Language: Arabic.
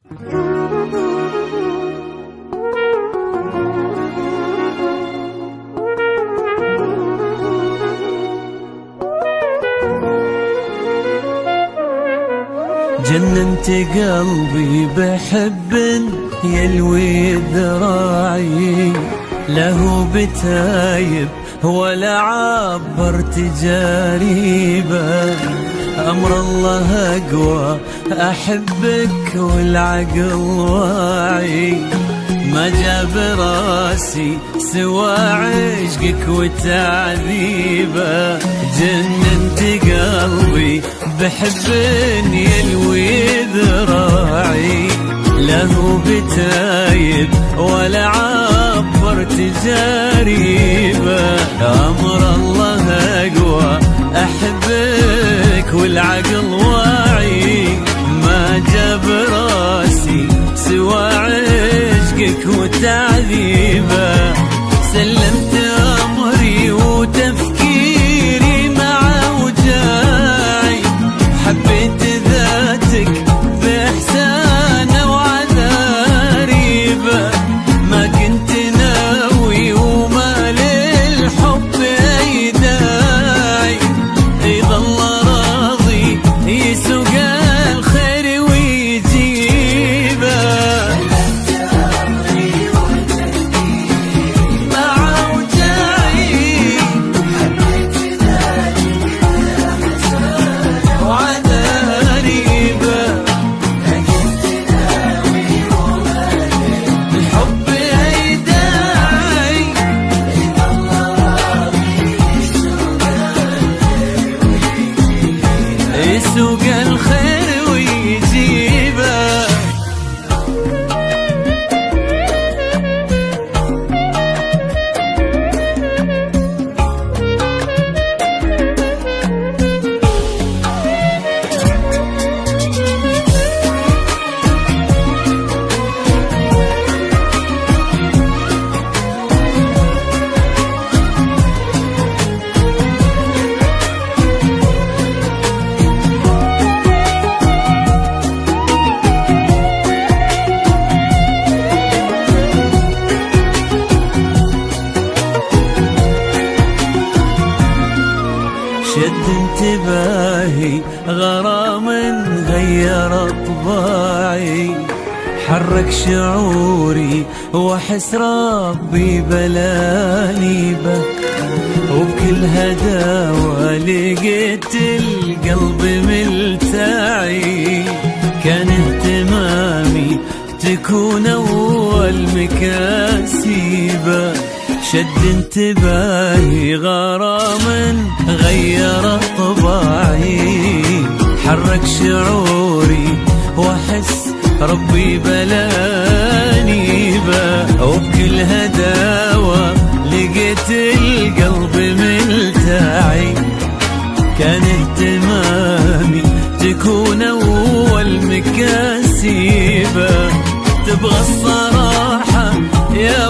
جننت قلبي بحب يلوي ذراعي، له بتايب ولا عبرت جريبه. أمر الله أقوى أحبك والعقل واعي، ما جاب راسي سوى عشقك وتعذيبه. جننت قلبي بحب يلوي ذراعي، له بتايب ولا عبرت جريبه. أمر الله أقوى أحبك والعقل واعي، ما جاب راسي سوى عشقك وتعذيبه. سلمت أمري وتفكيري مع وجاعي، حبيت ذاتك بإحسان وعذاريبه. ما كنت ناوي وما للحب أي داعي، يظل راضي يسوق الخير ويجيبه. مع وجاعي حبيت ذاتك بإحسان وعذاريبه. ما كنت ناوي وما للحب أي داعي، يظل راضي يسوق الخير ويجيبه. شد انتباهي غرام غير طباعي، حرك شعوري واحس ربي بلاني بك. وبكل هداوة لقيت القلب ملتاعي، كان اهتمامي تكون أول مكاسبه. شد انتباهي غرام غير طباعي، حرك شعوري واحس ربي بلاني به. وبكل هداوة لقيت القلب ملتاعي، كان اهتمامي تكون أول مكاسبه. تبغى الصراحة يا